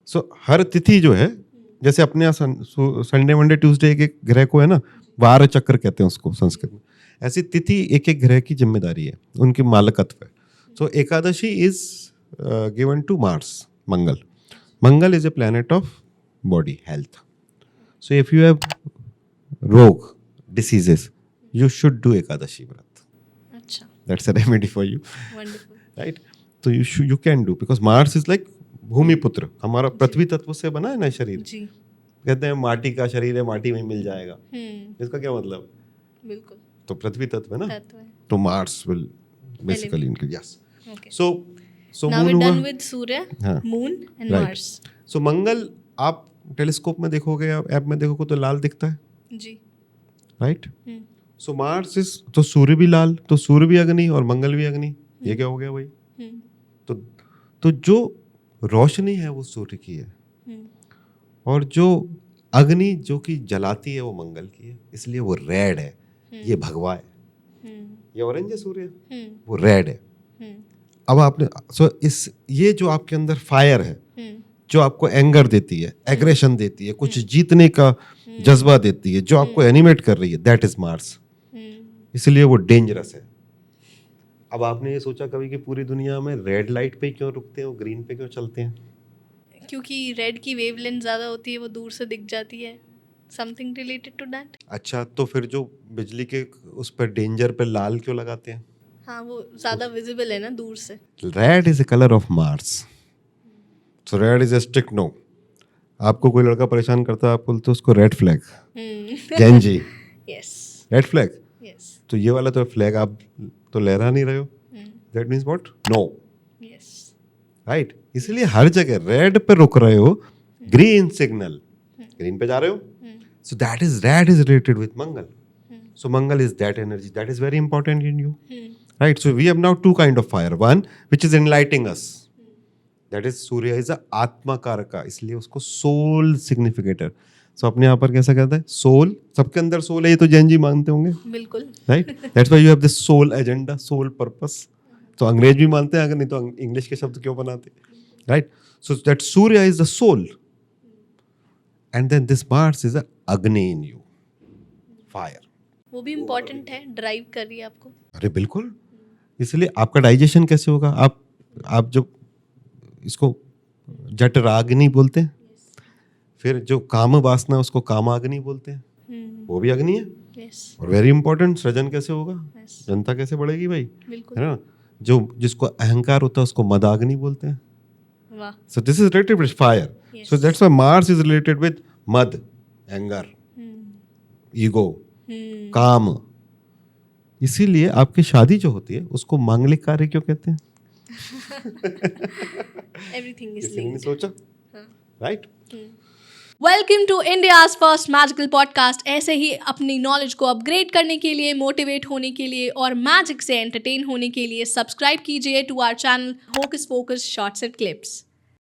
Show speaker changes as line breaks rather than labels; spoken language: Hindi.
सो हर तिथि जो है, जैसे अपने यहाँ संडे मंडे ट्यूसडे एक एक ग्रह को है ना, वार चक्र कहते हैं उसको संस्कृत में, ऐसी तिथि एक एक ग्रह की जिम्मेदारी है, उनकी मालकत्व है. So Ekadashi is given to Mars, Mangal. Mangal is a planet of body health. So if you have rog diseases, you should do ekadashi vrat.
अच्छा.
That's a remedy for you.
Wonderful.
Right? So you can do, because Mars is like भूमिपुत्र. हमारा पृथ्वी तत्व से बना है ना शरीर.
जी.
कहते हैं माटी का शरीर है, माटी में मिल जाएगा. इसका क्या मतलब?
बिल्कुल.
तो पृथ्वी तत्व है ना.
तत्व है.
तो Mars will basically include. Yes.
Okay.
So
now
moon
we're done
हुआ.
with Surya,
हाँ.
Moon and
Right.
Mars.
So मंगल आप टेलीस्कोप में देखोगे, ऐप में देखोगे तो लाल दिखता है.
जी.
Right? सो मार्स इज, तो सूर्य भी लाल, तो सूर्य भी अग्नि और मंगल भी अग्नि. ये क्या हो गया भाई? तो जो रोशनी है वो सूर्य की है, और जो अग्नि जो कि जलाती है वो मंगल की है, इसलिए वो रेड है. ये भगवा है. ये ऑरेंज है सूर्य, वो रेड है. अब आपने इस ये जो आपके अंदर फायर है, जो आपको एंगर देती है, एग्रेशन देती है, कुछ जीतने का जज्बा देती है, जो आपको एनिमेट कर रही है, दैट इज मार्स. इसलिए वो डेंजरस है. अब आपने ये सोचा कभी कि पूरी दुनिया में रेड लाइट पे क्यों रुकते हैं, वो ग्रीन पे क्यों चलते हैं?
क्योंकि रेड की वेवलेंथ ज़्यादा होती है, वो दूर से दिख जाती है. Something related to that.
अच्छा, तो फिर जो बिजली के उस पर डेंजर पे लाल क्यों लगाते हैं?
हाँ, वो ज़्यादा विजिबल है ना दूर से.
Red is a colour of Mars. So red is a strict no. आपको कोई लड़का परेशान करता है, आप बोलते हो उसको red flag. Jain ji.
Yes.
Red flag.
Yes.
तो ये वाला तो फ्लैग आप तो लहरा नहीं रहे हो. That means what? No.
Yes.
Right. इसलिए हर जगह रेड पे रुक रहे हो, ग्रीन सिग्नल, ग्रीन पे जा रहे हो. So that is red is related with Mangal. So Mangal is that energy that is very important in you. Right. So we have now two kind of fire. One which is enlightening us, that is Surya is a atma karaka, इसलिए उसको सोल सिग्निफिकेटर. सो अपने यहाँ पर कैसा कहता है? सोल. सबके अंदर सोल है, ये तो जैन जी मानते होंगे.
बिल्कुल.
Right. That's why you have this soul agenda, soul purpose. तो अंग्रेज भी मानते हैं, अगर नहीं तो इंग्लिश के शब्द क्यों बनाते? Right. So that Surya is the soul, and then this Mars is a agni in you, fire.
वो भी इम्पोर्टेंट है, ड्राइव कर रही है आपको.
अरे बिल्कुल. इसलिए आपका डाइजेशन कैसे होगा? आप जो इसको जठराग्नि बोलते हैं, फिर जो काम वासना उसको कामाग्नि बोलते हैं, वो भी अग्नि है.
yes.
और वेरी इंपॉर्टेंट, सृजन कैसे होगा?
yes.
जनता कैसे बढ़ेगी भाई?
बिल्कुल.
है ना. जो जिसको अहंकार होता है उसको मदाग्नि बोलते हैं.
वाह.
So this is related with fire. So that's why Mars is related with मद, एंगर, ईगो, काम. इसीलिए आपकी शादी जो होती है उसको मांगलिक कार्य क्यों कहते हैं?
Everything is
linked. सोचा? Right.
Welcome to India's first magical podcast. ऐसे ही अपनी नॉलेज को अपग्रेड करने के लिए, मोटिवेट होने के लिए और मैजिक से एंटरटेन होने के लिए सब्सक्राइब कीजिए to our channel Hocus Pocus Shorts and clips.